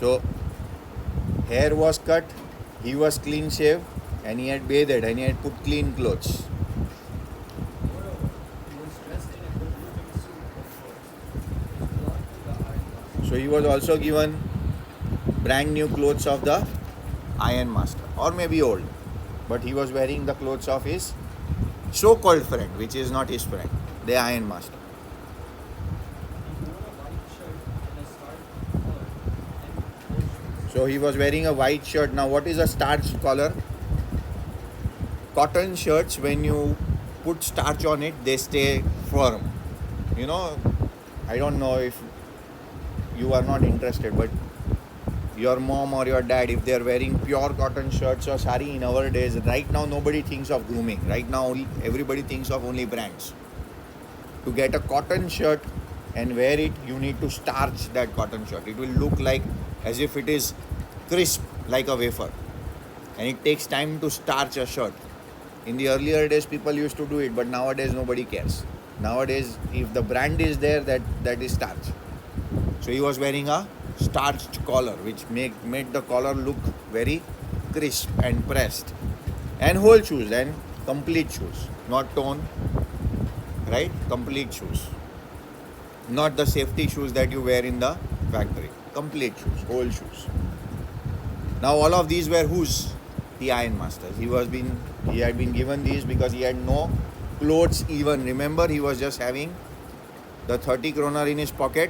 So hair was cut, he was clean shaved, and he had bathed and he had put clean clothes. Moreover, he was dressed in a good-looking suit of clothes, which belonged to the ironmaster. So he was also given brand new clothes of the Iron Master, or maybe old, but he was wearing the clothes of his so-called friend, which is not his friend, the Iron Master. He wore a white shirt and a starched collar and wool shoes. So he was wearing a white shirt. Now, what is a starched collar? Cotton shirts, when you put starch on it, they stay firm. You know, I don't know if you are not interested, but your mom or your dad, if they are wearing pure cotton shirts or sari in our days, right now nobody thinks of grooming. Right now, everybody thinks of only brands. To get a cotton shirt and wear it, you need to starch that cotton shirt. It will look like as if it is crisp like a wafer, and it takes time to starch a shirt. In the earlier days, people used to do it, but nowadays nobody cares. Nowadays, if the brand is there, that is starch. So he was wearing a starched collar, which made the collar look very crisp and pressed. And whole shoes and complete shoes, not torn, right? Complete shoes, not the safety shoes that you wear in the factory. Complete shoes, whole shoes. Now all of these were whose? The Iron Masters. He had been given these because he had no clothes even. Remember, he was just having the 30 kroner in his pocket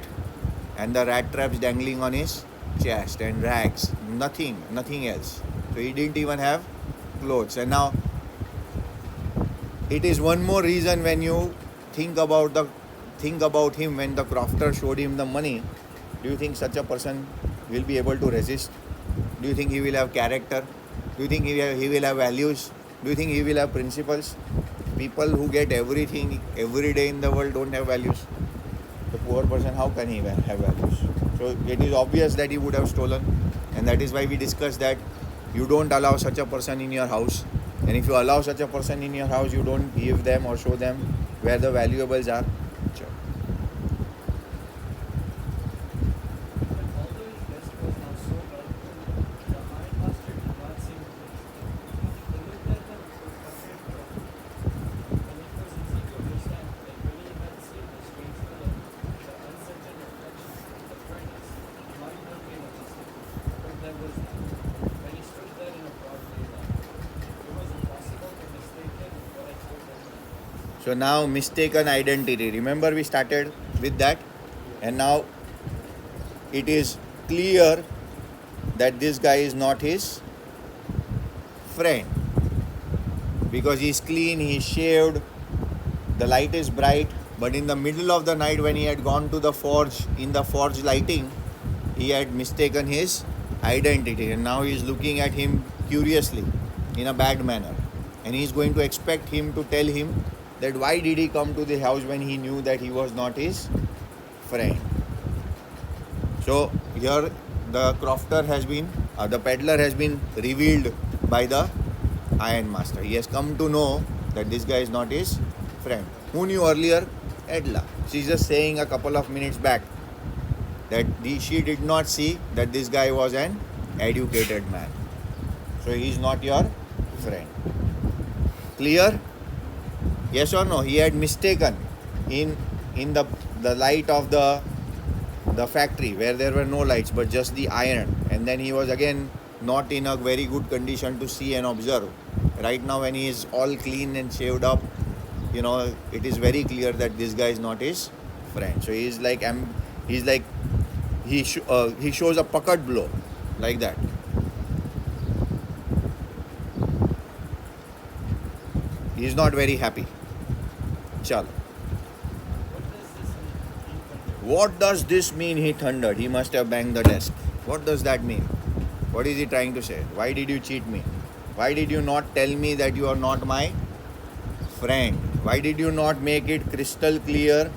and the rat traps dangling on his chest and rags. Nothing else. So he didn't even have clothes. And now it is one more reason when you think about him when the crofter showed him the money. Do you think such a person will be able to resist? Do you think he will have character? Do you think he will have values? Do you think he will have principles? People who get everything every day in the world don't have values. The poor person, how can he have values? So it is obvious that he would have stolen, and that is why we discussed that you don't allow such a person in your house. And if you allow such a person in your house, you don't give them or show them where the valuables are. Sure. But although his vest was now so well filled, the ironmaster did not seem pleased. He looked at them with wondering look, and it was easy to understand that when he had seen the strange color, the uncertain reflection of the furnace, he might have been adjusted. But there was none. When he stood there in a broad daylight, it was impossible to mistake him for what I told him. So now mistaken identity. Remember we started with that, and now it is clear that this guy is not his friend because he's clean, he's shaved, the light is bright, but in the middle of the night when he had gone to the forge, in the forge lighting, he had mistaken his identity, and now he is looking at him curiously in a bad manner, and he is going to expect him to tell him that why did he come to the house when he knew that he was not his friend. So here the crofter has been, the peddler has been revealed by the Iron Master. He has come to know that this guy is not his friend. Who knew earlier? Edla. She's just saying a couple of minutes back that she did not see that this guy was an educated man. So he is not your friend. Clear? Yes or no? He had mistaken in the light of the factory where there were no lights but just the iron, and then he was again not in a very good condition to see and observe. Right now when he is all clean and shaved up, it is very clear that this guy is not his friend. So he shows a puckered blow like that. He is not very happy. Chal. What does this mean? He thundered. What does this mean? He thundered. He must have banged the desk. What does that mean? What is he trying to say? Why did you cheat me? Why did you not tell me that you are not my friend? Why did you not make it crystal clear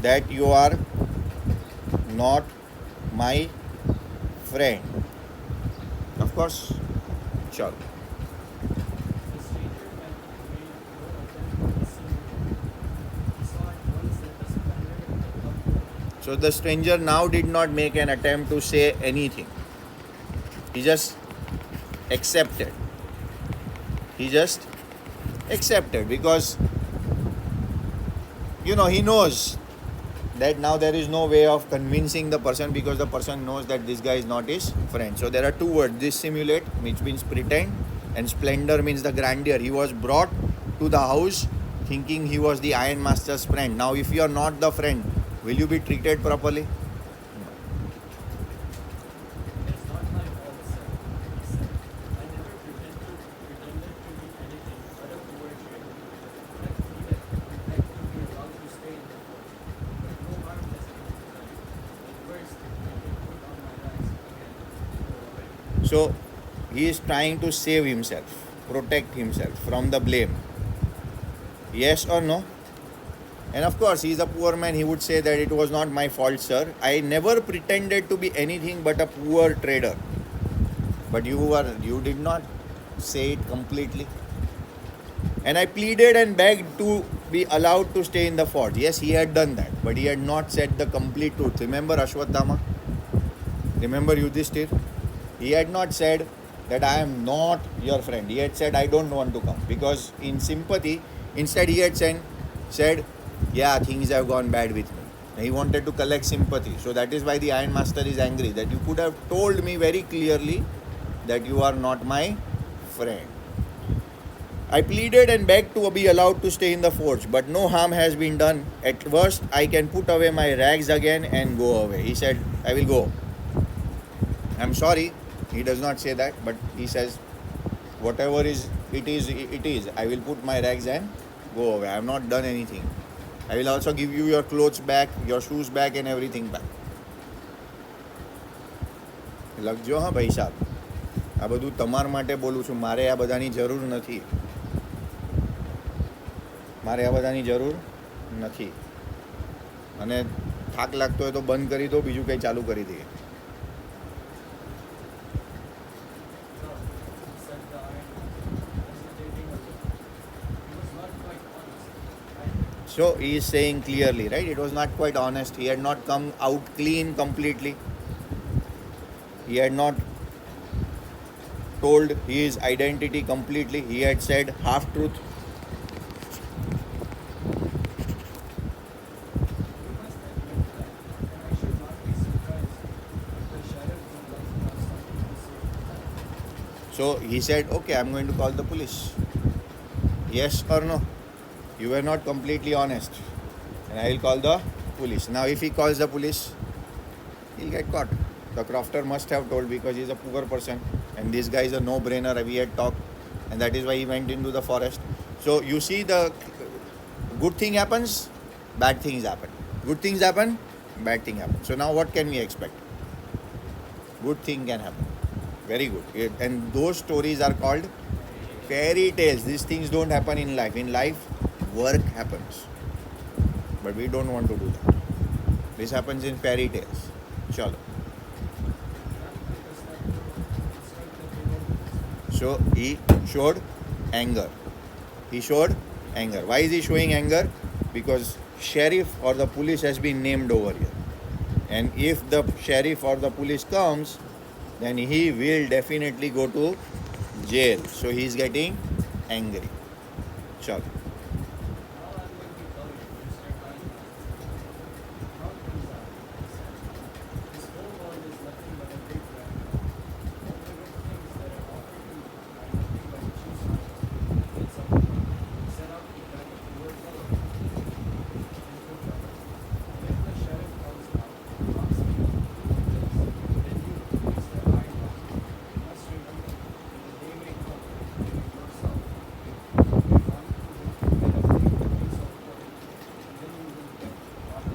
that you are not my friend? Of course, chal. The stranger had made no attempt to deceive him. He saw at once that the splendor of the club So the stranger now did not make an attempt to say anything. He just accepted. He just accepted because he knows that now there is no way of convincing the person because the person knows that this guy is not his friend. So there are two words: dissimulate, which means pretend, and splendor means the grandeur. He was brought to the house thinking he was the Iron Master's friend. Now, if you are not the friend, will you be treated properly? It's not my fault, sir, he said. I never pretended to be anything but a poor trader. I pleaded and begged to be allowed to stay in the fort, but no harm has come to them. At worst, I can put on my rags again and go away. So he is trying to save himself, protect himself from the blame. Yes or no? And of course, he is a poor man. He would say that it was not my fault, sir. I never pretended to be anything but a poor trader. But you did not say it completely. And I pleaded and begged to be allowed to stay in the fort. Yes, he had done that, but he had not said the complete truth. Remember Ashwatthama? Remember Yudhishthir? He had not said that I am not your friend. He had said, I don't want to come. Because in sympathy, instead he had said, yeah, things have gone bad with me. He wanted to collect sympathy. So that is why the Iron Master is angry. That you could have told me very clearly that you are not my friend. I pleaded and begged to be allowed to stay in the forge, but no harm has been done. At worst, I can put away my rags again and go away. He said, I will go. I'm sorry. He does not say that, but he says, whatever it is. I will put my rags and go away. I have not done anything. I will also give you your clothes back, your shoes back, and everything back. લખજો હા ભાઈ સાહેબ, આ બધું તમારા માટે બોલું છું. મારે આ બધાની જરૂર નથી. મારે આ બધાની જરૂર નથી. અને થાક લાગતો હોય તો બંધ કરી દો, બીજું કંઈ ચાલુ કરી દઈએ. Said the Iron Man, hesitating a little. He was not quite honest, either. So he is saying clearly, right? It was not quite honest. He had not come out clean completely. He had not told his identity completely. He had said half truth. You must admit that, and I should not be surprised if the sheriff would like to have something to say to that. So he said, okay, I'm going to call the police. Yes or no? You were not completely honest. And I will call the police. Now if he calls the police, he'll get caught. The crofter must have told because he's a poor person. And this guy is a no-brainer. We had talked. And that is why he went into the forest. So you see, the good thing happens, bad things happen. Good things happen, bad thing happen. So now what can we expect? Good thing can happen. Very good. And those stories are called fairy tales. These things don't happen in life. In life, work happens. But we don't want to do that. This happens in fairy tales. Chalo. So he showed anger. He showed anger. Why is he showing anger? Because sheriff or the police has been named over here. And if the sheriff or the police comes, then he will definitely go to jail. So he is getting angry. Chalo. Now I'm going to tell you, Mr. Iron Man. How things are, he said. This whole world is nothing but a big racket. All the good things that are offered to you are nothing but cheap smiles. And someone set out to grab a poor fellow into trouble. And if the sheriff comes out and asks me who it is, then you, Mr. Iron Man, must remember that the day may come when you yourself will be one who will get a big piece of wood, and then you will get caught.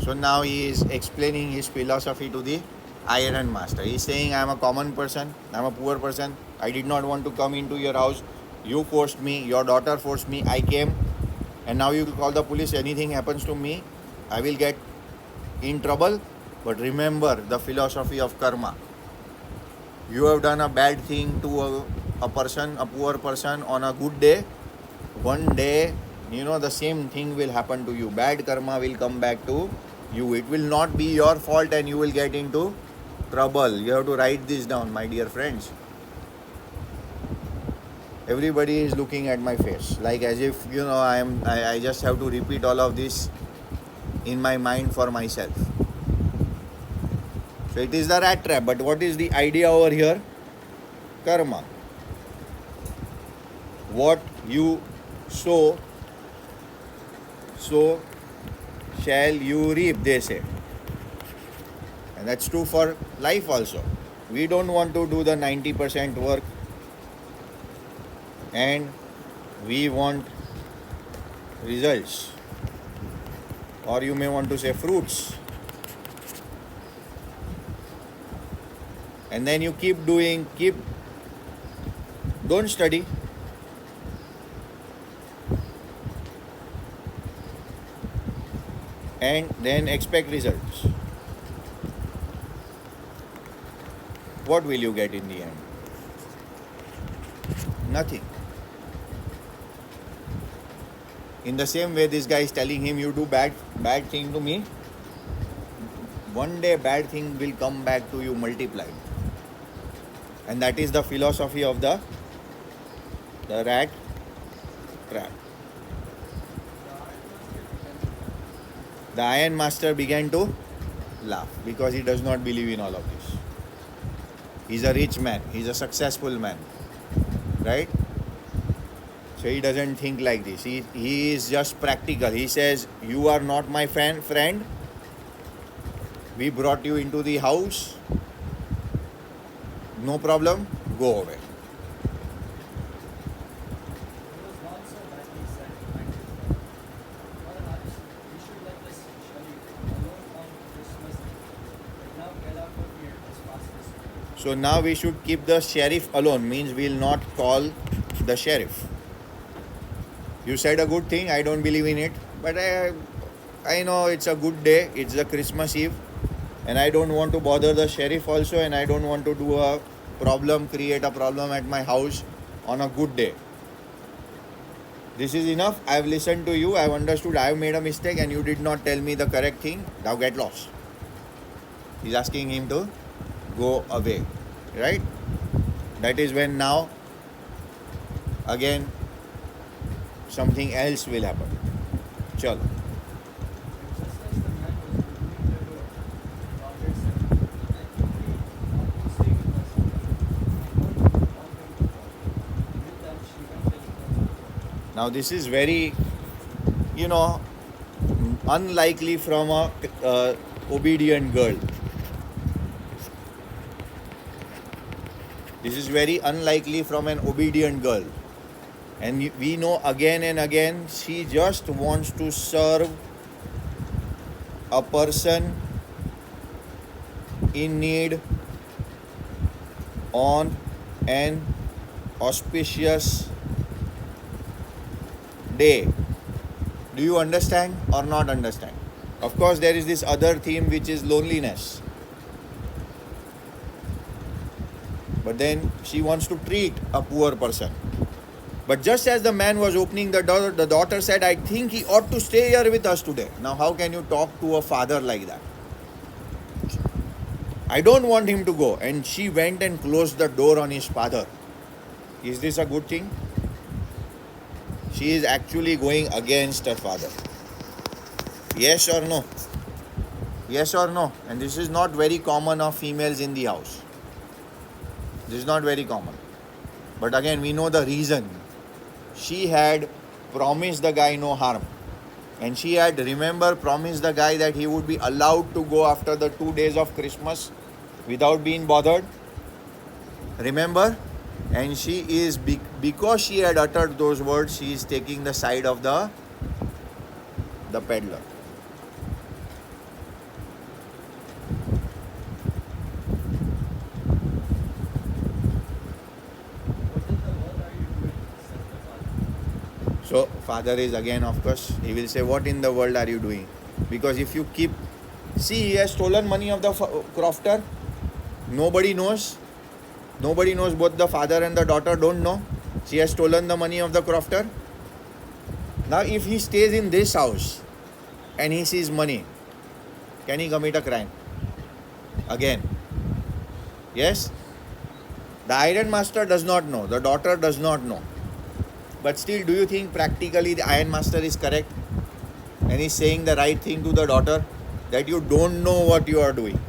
So now he is explaining his philosophy to the Iron Master. He is saying, I am a common person, I am a poor person, I did not want to come into your house, you forced me, your daughter forced me, I came, and now you will call the police. Anything happens to me, I will get in trouble. But remember the philosophy of karma. You have done a bad thing to a person, a poor person on a good day. One day, the same thing will happen to you. Bad karma will come back to you. It will not be your fault and you will get into trouble. You have to write this down, my dear friends. Everybody is looking at my face like as if I just have to repeat all of this in my mind for myself. So it is the rat trap. But what is the idea over here? Karma. What you sow, so shall you reap, they say. And that's true for life also. We don't want to do the 90% work, and we want results, or you may want to say fruits. And then you keep doing, don't study. And then expect results. What will you get in the end? Nothing. In the same way, this guy is telling him, you do bad thing to me, one day bad thing will come back to you multiplied. And that is the philosophy of the rat trap. The Iron Master began to laugh because he does not believe in all of this. He's a rich man, he's a successful man, right? So he doesn't think like this. He is just practical. He says, you are not my friend. We brought you into the house. No problem, go away. It was not so that he said, perhaps we should let this sheriff alone on Christmas Eve. But now get out of here as fast as you can. So now we should keep the sheriff alone, means we'll not call the sheriff. You said a good thing, I don't believe in it, but I know it's a good day, it's the Christmas Eve, and I don't want to bother the sheriff also, and I don't want to create a problem at my house on a good day. This is enough. I've listened to you, I've understood, I've made a mistake, and you did not tell me the correct thing. Now get lost. He's asking him to go away, right? That is when now again something else will happen. Chalo. And just as the man was opening the door, the daughter said, I think we ought to stay with us. I don't want him to fall. With that, she went and closed the door. Now this is very, unlikely from a obedient girl. This is very unlikely from an obedient girl. And we know again and again, she just wants to serve a person in need on an auspicious day. Do you understand or not understand? Of course, there is this other theme which is loneliness. But then she wants to treat a poor person. But just as the man was opening the door, the daughter said, I think he ought to stay here with us today. Now, how can you talk to a father like that? I don't want him to go. And she went and closed the door on his father. Is this a good thing? She is actually going against her father. Yes or no? Yes or no? And this is not very common of females in the house. This is not very common. But again, we know the reason. She had promised the guy no harm. And she had, promised the guy that he would be allowed to go after the 2 days of Christmas without being bothered. Remember? And she is, because she had uttered those words, she is taking the side of the peddler. What in the world are you doing? Said the father. So father is again, of course, he will say, what in the world are you doing? Because if you he has stolen money of the crofter. Nobody knows. Nobody knows, both the father and the daughter don't know. She has stolen the money of the crofter. Now if he stays in this house and he sees money, can he commit a crime? Again. Yes? The iron master does not know, the daughter does not know. But still, do you think practically the iron master is correct? And he's saying the right thing to the daughter? That you don't know what you are doing.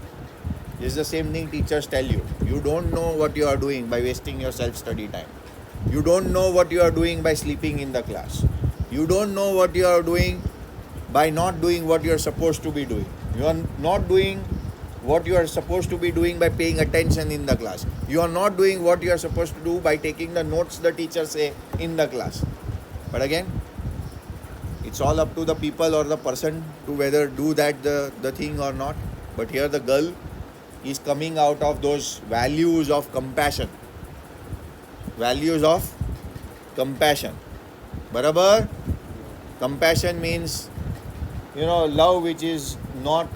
This is the same thing teachers tell you. You don't know what you are doing by wasting your self study time. You don't know what you are doing by sleeping in the class. You don't know what you are doing by not doing what you are supposed to be doing. You are not doing what you are supposed to be doing by paying attention in the class. You are not doing what you are supposed to do by taking the notes the teacher say in the class. But again, it's all up to the people or the person to whether do that the thing or not. But here the girl is coming out of those values of compassion. Values of compassion. Barabar? Compassion means, love which is not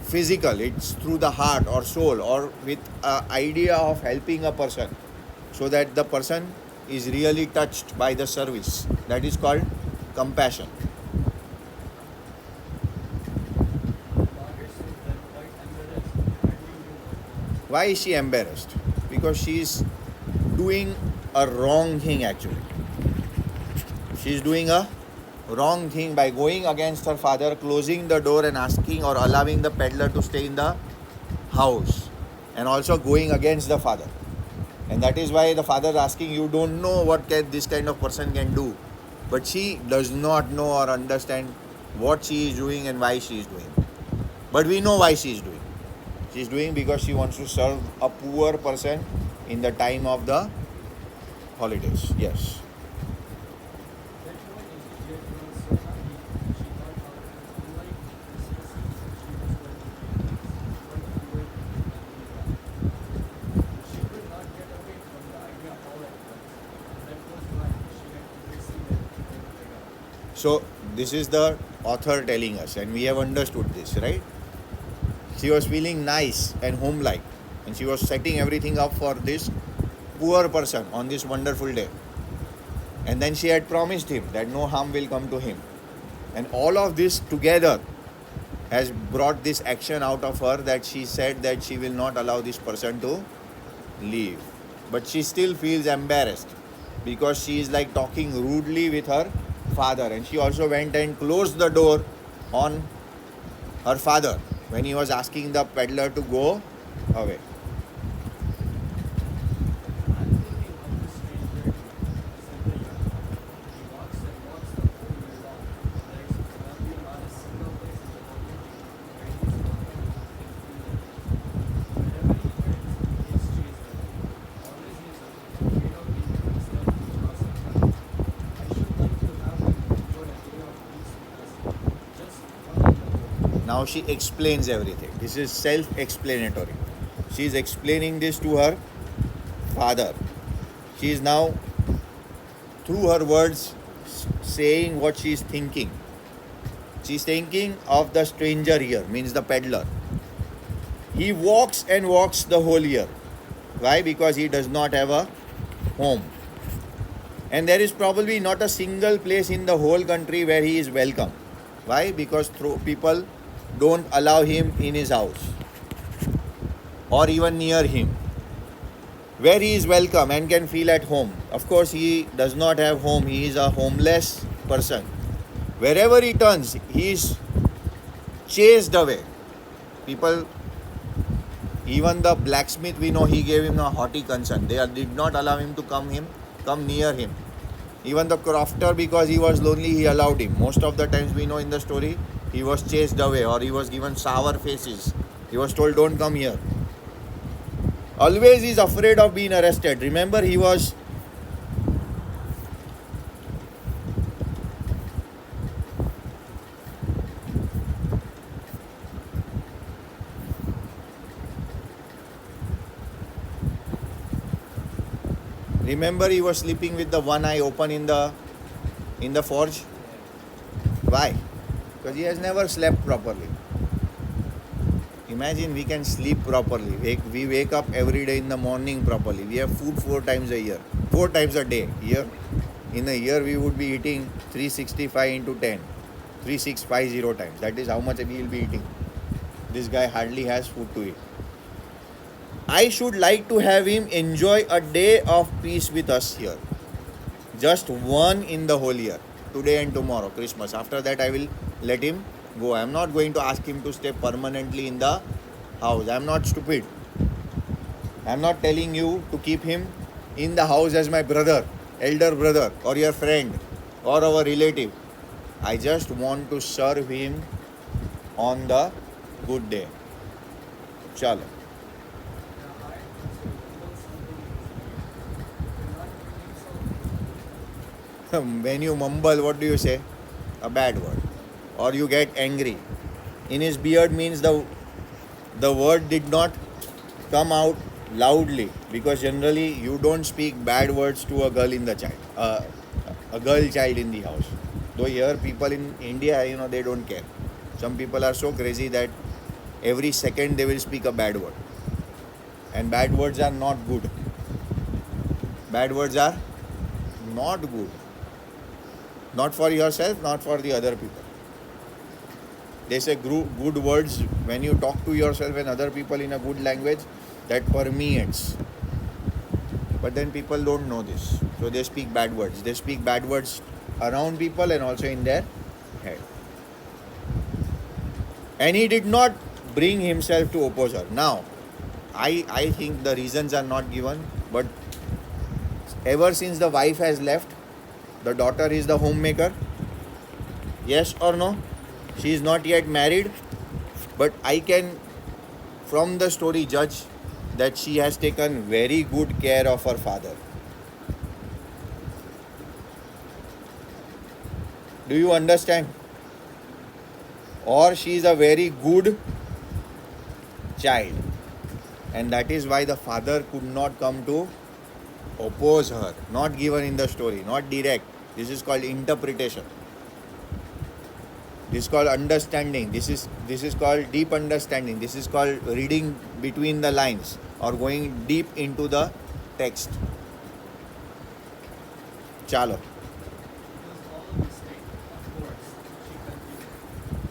physical. It's through the heart or soul or with an idea of helping a person so that the person is really touched by the service. That is called compassion. Daughter says that quite embarrassed. Handling you. Why is she embarrassed? Because she is doing a wrong thing actually. She is doing a wrong thing by going against her father, closing the door and asking or allowing the peddler to stay in the house, and also going against the father. And that is why the father is asking, you don't know what this kind of person can do. But she does not know or understand what she is doing and why she is doing. But we know why she is doing. She is doing because she wants to serve a poor person in the time of the holidays. Yes. That boy yet was so happy. She thought how, unlike Christmas, she was going to be quite fluid and be She could not get away from the idea all at once. That was why she had to receive it before it began. So this is the author telling us, and we have understood this, right? She was feeling nice and home-like, and she was setting everything up for this poor person on this wonderful day. And then she had promised him that no harm will come to him. And all of this together has brought this action out of her that she said that she will not allow this person to leave. But she still feels embarrassed because she is like talking rudely with her father. And she also went and closed the door on her father when he was asking the peddler to go away. I'm thinking of this stranger, said the young man. He walks and walks the whole year long. There's probably not a single place in the whole country where he's not going to think Wherever he turns, he is chased away. Always he is afraid of being himself which caused him trouble. I should like to have him enjoy a day of peace with us. Just follow the road. Now she explains everything. This is self-explanatory. She is explaining this to her father. She is now, through her words, saying what she is thinking. She is thinking of the stranger here, means the peddler. He walks and walks the whole year. Why? Because he does not have a home. And there is probably not a single place in the whole country where he is welcome. Why? Because people don't allow him in his house or even near him. Where he is welcome and can feel at home. Of course, he does not have home. He is a homeless person. Wherever he turns, he is chased away. People, even the blacksmith, we know he gave him a haughty concern. They did not allow him to come near him. Even the crofter, because he was lonely, he allowed him. Most of the times we know in the story, he was chased away or he was given sour faces. He was told, don't come here. Always he is afraid of being arrested. Remember, he was sleeping with the one eye open in the forge. Why? Because he has never slept properly. Imagine we can sleep properly. We wake up every day in the morning properly. We have food 4 times a day. Here, in a year, we would be eating 365 into 10, 3650 times. That is how much we will be eating. This guy hardly has food to eat. I should like to have him enjoy a day of peace with us here. Just one in the whole year. Today and tomorrow, Christmas. After that, I will let him go. I am not going to ask him to stay permanently in the house. I am not stupid. I am not telling you to keep him in the house as my brother, elder brother, or your friend, or our relative. I just want to serve him on the good day. Chalo. Yeah, I also remember something is not doing so. When you mumble, what do you say? A bad word. Or you get angry. In his beard means the word did not come out loudly, because generally you don't speak bad words to a girl in the child, a girl child in the house. Though here people in India, they don't care. Some people are so crazy that every second they will speak a bad word, and bad words are not good. Bad words are not good, not for yourself, not for the other people. They say good words when you talk to yourself and other people in a good language, that permeates. But then people don't know this, so they speak bad words. They speak bad words around people and also in their head. And he did not bring himself to oppose her. Now, I think the reasons are not given, but ever since the wife has left, the daughter is the homemaker. Yes or no? She is not yet married, but I can, from the story, judge that she has taken very good care of her father. Do you understand? Or she is a very good child, and that is why the father could not come to oppose her. Not given in the story, not direct. This is called interpretation. This is called understanding. This is called deep understanding. This is called reading between the lines or going deep into the text. Chalo. It was all a mistake, of course, she continued.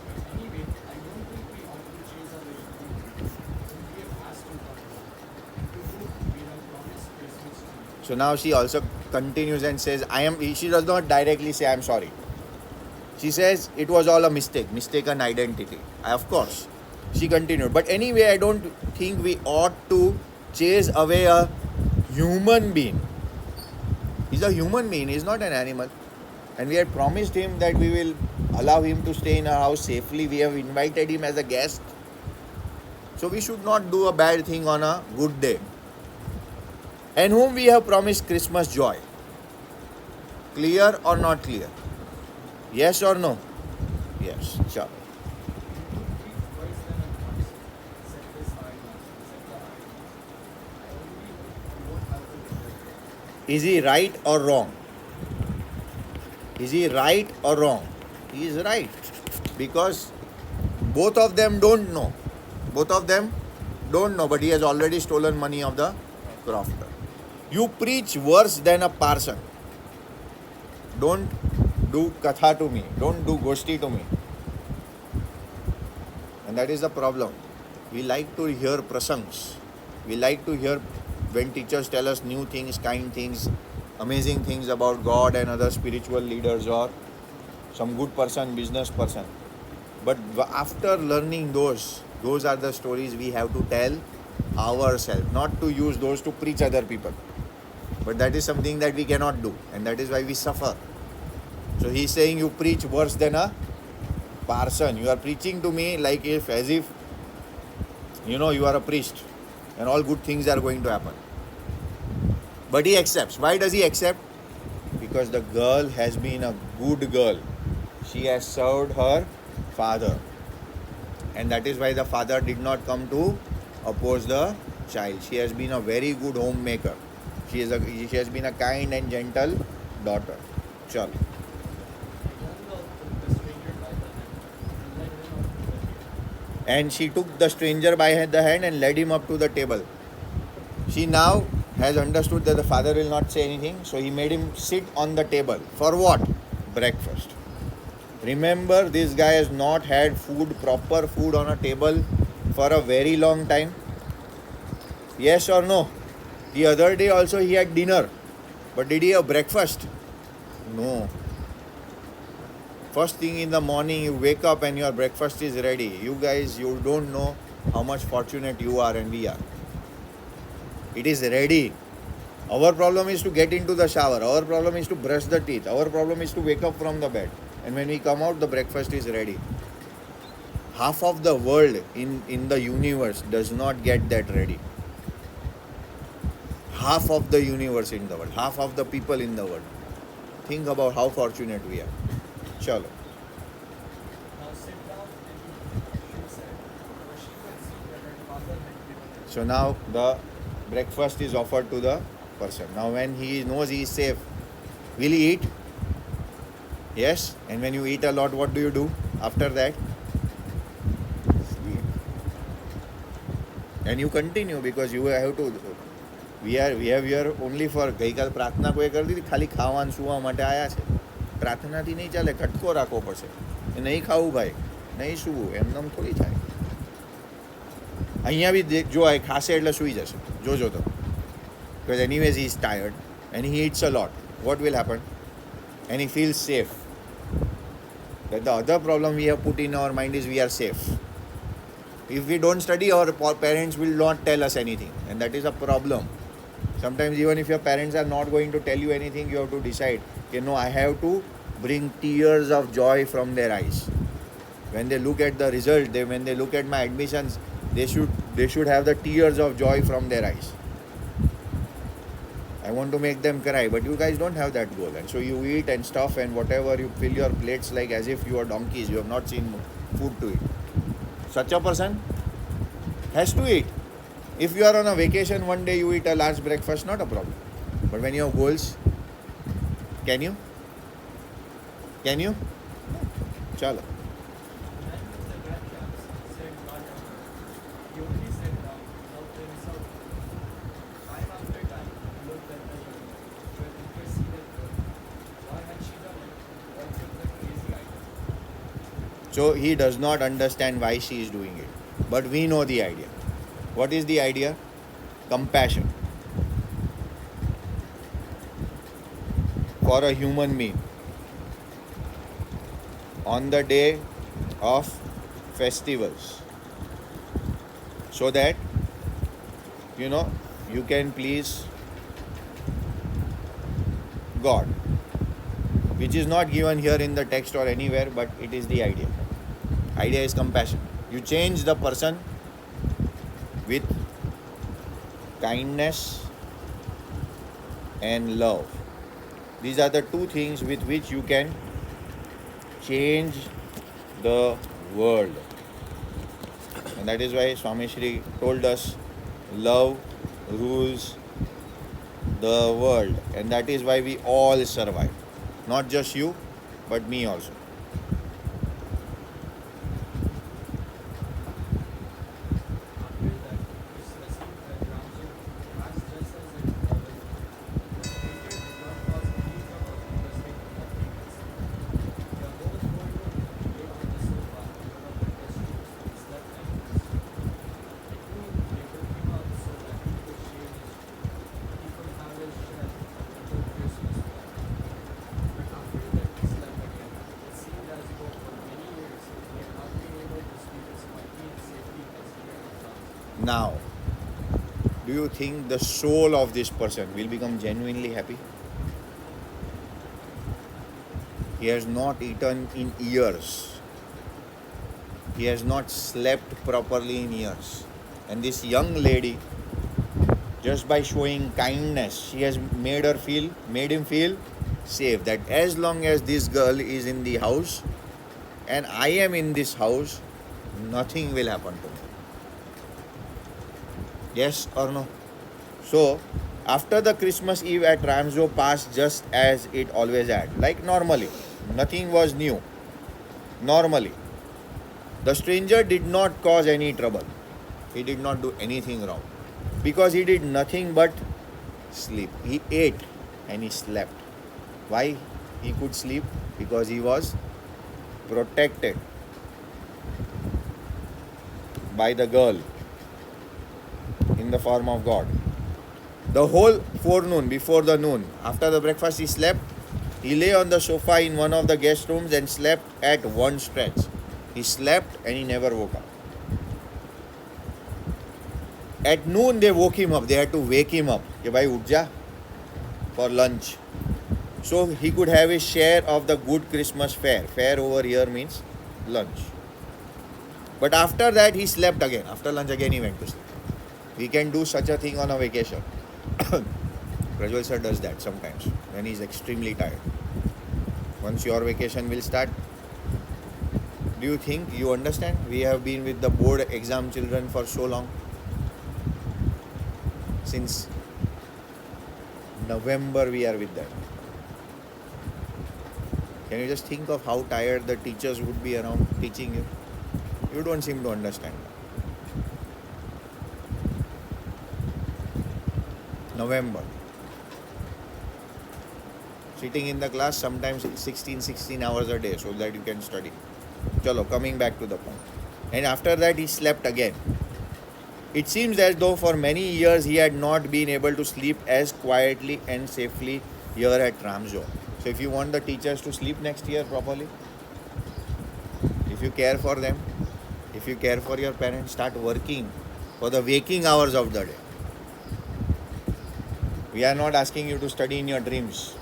But anyway, I don't think we ought to chase away the we have asked to come and to whom we have promised Christmas to you. So now she also continues and says, she does not directly say, I am sorry. She says, it was all a mistake, mistaken identity. Of course. She continued. But anyway, I don't think we ought to chase away a human being. He's a human being, he's not an animal. And we had promised him that we will allow him to stay in our house safely. We have invited him as a guest. So we should not do a bad thing on a good day. And whom we have promised Christmas joy. Clear or not clear? Yes or no? Yes. Sure. You took 3 twice then at once, said this high master, said the high master. I only hope you won't have to regret it. Is he right or wrong? Is he right or wrong? He is right. Because both of them don't know. Both of them don't know, but he has already stolen money of the crofter. You preach worse than a parson. Don't do katha to me. Don't do goshti to me. And that is the problem. We like to hear prasangs. We like to hear when teachers tell us new things, kind things, amazing things about God and other spiritual leaders or some good person, business person. But after learning those are the stories we have to tell ourselves, not to use those to preach other people. But that is something that we cannot do, and that is why we suffer. So he's saying you preach worse than a parson. You are preaching to me like as if you are a priest and all good things are going to happen. But he accepts. Why does he accept? Because the girl has been a good girl. She has served her father. And that is why the father did not come to oppose the child. She has been a very good homemaker. She has been a kind and gentle daughter. Chal. And she took the stranger by the hand and led him up to the table. She now has understood that the father will not say anything, so he made him sit on the table. For what? Breakfast. Remember, this guy has not had food, proper food on a table for a very long time? Yes or no? The other day also he had dinner. But did he have breakfast? No. First thing in the morning you wake up and your breakfast is ready. You guys, you don't know how much fortunate you are and we are. It is ready. Our problem is to get into the shower. Our problem is to brush the teeth. Our problem is to wake up from the bed. And when we come out, the breakfast is ready. Half of the world in the universe does not get that ready. Half of the universe in the world. Half of the people in the world. Think about how fortunate we are. Chalo. Now sit down and eat, she said, for she could see that her father had given her. So now the breakfast is offered to the person. Now when he knows he is safe, will he eat? Yes. And when you eat a lot, what do you do after that? Sleep. And you continue because you have to. We have here only for ગઈકાલ પ્રાર્થના કોઈ કરી દીધી ખાલી ખાવાનું સુવા માટે આવ્યા છે પ્રાર્થનાથી નહીં ચાલે કટકો રાખવો પડશે એ નહીં ખાવું ભાઈ નહીં સૂવું એમનેમ થોડી થાય અહીંયા બી જો એ ખાશે એટલે સૂઈ જશે જોજો તો because anyways he is tired and he eats a lot what will happen and he feels safe that the other problem we have put in our mind is we are safe if we don't study our parents will not tell us anything and that is a problem sometimes even if your parents are not going to tell you anything you have to decide I have to bring tears of joy from their eyes when they look at the result when they look at my admissions they should have the tears of joy from their eyes I want to make them cry but you guys don't have that goal and so you eat and stuff and whatever you fill your plates like as if you are donkeys you have not seen food to eat such a person has to eat if you are on a vacation one day you eat a large breakfast not a problem but when you have goals can you no. Chalo. The man with the red caps said not a word. He only sat down, helped himself. Time after time, he looked at the young girl, to an interceded girl. Why had she done it? What was the crazy idea? So he does not understand why she is doing it but we know the idea what is the idea compassion for a human being on the day of festivals so that you can please God which is not given here in the text or anywhere but it is the idea is compassion you change the person with kindness and love these are the two things with which you can change the world and that is why Swami Shri told us love rules the world and that is why we all survive not just you but me also After that, Christmas Eve at Ramsur passed just as it always did. Peter did not cause any trouble because they could not take it. The whole boardroom lay on the sofa in one of the guest rooms and slept like this. At noon, they took him out so that he could shave his chin. He could have his shred until Christmas morning. But after that, he slept again. It seemed as though for many years he had not been able to sleep as quietly and safely as he had done. now do you think the soul of this person will become genuinely happy he has not eaten in years he has not slept properly in years and this young lady just by showing kindness she has made him feel safe that as long as this girl is in the house and I am in this house nothing will happen to me yes or no so after the Christmas Eve at Ramsjo passed just as it always had like normally nothing was new normally the stranger did not cause any trouble he did not do anything wrong because he did nothing but sleep he ate and he slept why he could sleep because he was protected by the girl in the form of God. The whole forenoon, before the noon, after the breakfast, he slept. He lay on the sofa in one of the guest rooms and slept at one stretch. He slept and he never woke up. At noon, they woke him up. They had to wake him up. Ke bhai uth ja for lunch. So he could have his share of the good Christmas fare. Fare over here means lunch. But after that, he slept again. After lunch, again he went to sleep. We can do such a thing on a vacation. Prajwal sir does that sometimes when he's extremely tired. Once your vacation will start, do you think you understand? We have been with the board exam children for so long. Since November, we are with them. Can you just think of how tired the teachers would be around teaching you? You don't seem to understand. November. Sitting in the class sometimes 16 hours a day so that you can study. Chalo, coming back to the point. And after that he slept again. It seems as though for many years he had not been able to sleep as quietly and safely here at Ramjo. So if you want the teachers to sleep next year properly, if you care for them, if you care for your parents, start working for the waking hours of the day. We are not asking you to study in your dreams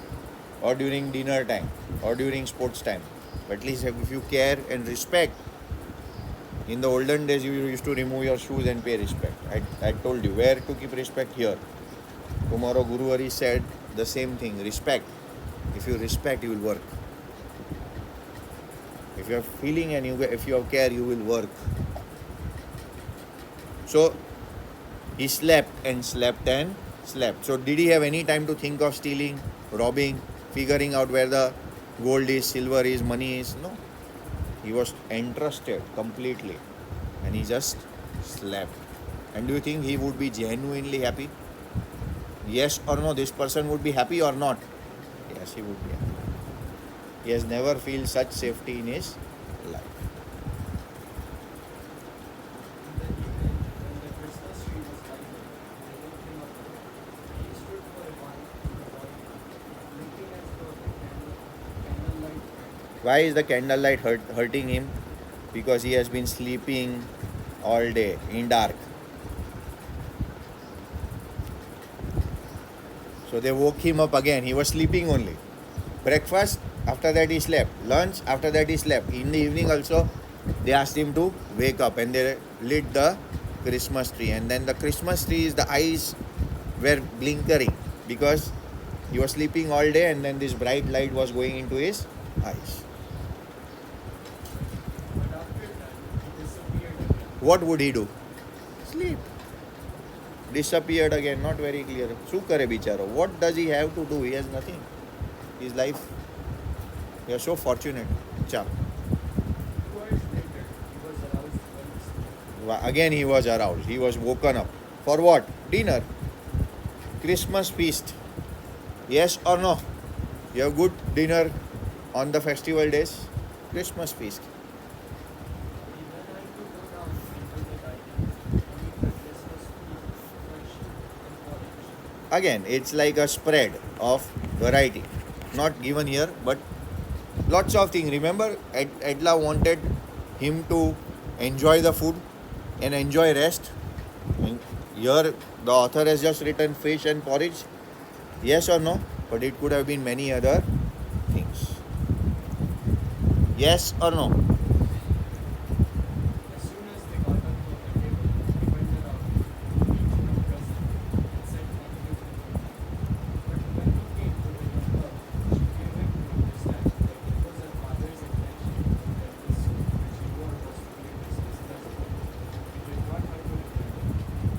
or during dinner time or during sports time. But at least if you care and respect, in the olden days you used to remove your shoes and pay respect. I told you where to keep respect here. Tomorrow Guru Hari said the same thing, respect. If you respect, you will work. If you are feeling and if you have care, you will work. So he slept and slept and slept. So did he have any time to think of stealing, robbing, figuring out where the gold is, silver is, money is? No. He was entrusted completely and he just slept. And do you think he would be genuinely happy? Yes or no? This person would be happy or not? Yes, he would be happy. He has never felt such safety in his life. In the evening, when the Christmas tree was lighted, they woke him up. He stood for a while in the hallway, blinking as though the candlelight hurt. Why is the candlelight hurting him? Because he has been sleeping all day in dark. So they woke him up again. He was sleeping only. Breakfast, after that he slept. Lunch, after that he slept. In the evening also, they asked him to wake up and they lit the Christmas tree. And then the Christmas tree, the eyes were blinkering because he was sleeping all day and then this bright light was going into his eyes. But after that, he disappeared again. What would he do? Sleep. Disappeared again, not very clear. શું કરે બિચારો? What does he have to do? He has nothing. His life. We are so fortunate. Cha. 2 hours later, he was aroused once more. Again he was aroused. He was woken up. For what? Dinner. Christmas feast. Yes or no? You have good dinner on the festival days. Christmas feast. He then had to go down into the dining room and eat the Christmas feast, fresh and porridge. Again, it's like a spread of variety. Not given here, but lots of things. Remember, Edla wanted him to enjoy the food and enjoy rest. And here, the author has just written fish and porridge. Yes or no? But it could have been many other things. Yes or no? As soon as they got up from the table, he went around, each one present, and said thank you to him. But when he came to the young girl, she gave him to understand that it was her father's intention that the suit which he wore was to be dismissed as gold. He did not have to return it.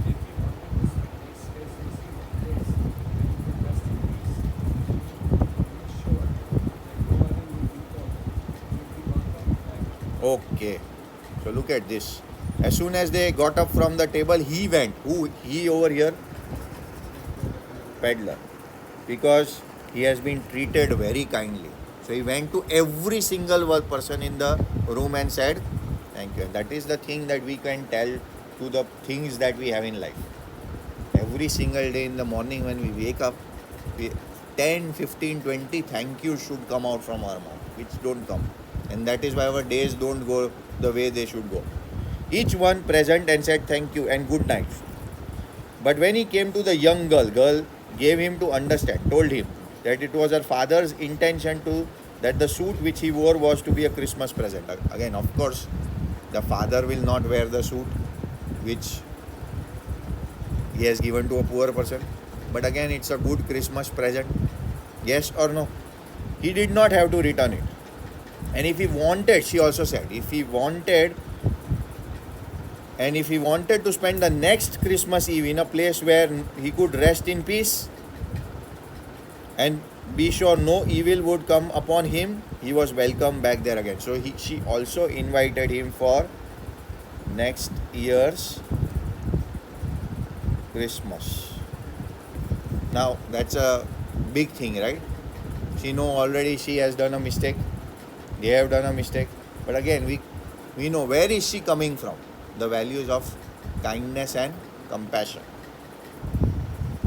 If he wanted to spend his receipt of grace, then he could rest in peace. He made sure that no other would be told, would be not coming back. Okay. So look at this. As soon as they got up from the table, he went. Who? He over here? Peddler. Because he has been treated very kindly. So he went to every single person in the room and said, Thank you. And that is the thing that we can tell to the things that we have in life. Every single day in the morning when we wake up, we, 10, 15, 20 thank you should come out from our mouth, which don't come. And that is why our days don't go the way they should go. Each one present and said thank you and good night. But when he came to the young girl, girl gave him to understand, told him that it was her father's intention to that the suit which he wore was to be a Christmas present. Again, of course, the father will not wear the suit which he has given to a poor person. But again, it's a good Christmas present. Yes or no? He did not have to return it. And if he wanted, she also said, if he wanted to spend the next Christmas Eve in a place where he could rest in peace and be sure no evil would come upon him, he was welcome back there again. So she also invited him for next year's Christmas. Now that's a big thing, right? She know already she has done a mistake. They have done a mistake. But again, we know where is she coming from. The values of kindness and compassion.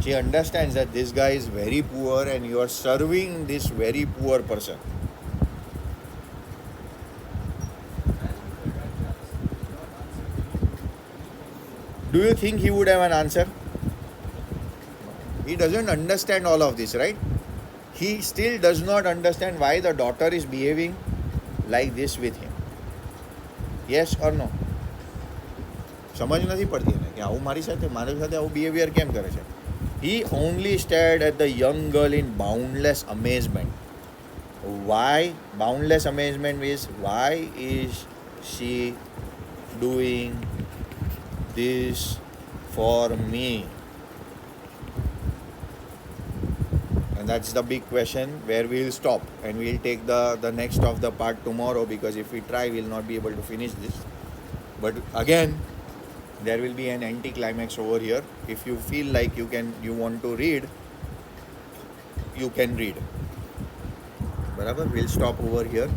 She understands that this guy is very poor and you are serving this very poor person. Do you think he would have an answer? He doesn't understand all of this, right? He still does not understand why the daughter is behaving like this with him. Yes or no? સમજ નથી પડતી એને કે આવું મારી સાથે આવું behaviour કેમ કરે છે. He only stared at the young girl in boundless amazement. Why? Boundless amazement is why is she doing this for me? And that's the big question where we'll stop and we'll take the next of the part tomorrow, because if we try we'll not be able to finish this. But again, there will be an anti-climax over here. If you feel like you want to read, you can read. Barabar? We'll stop over here.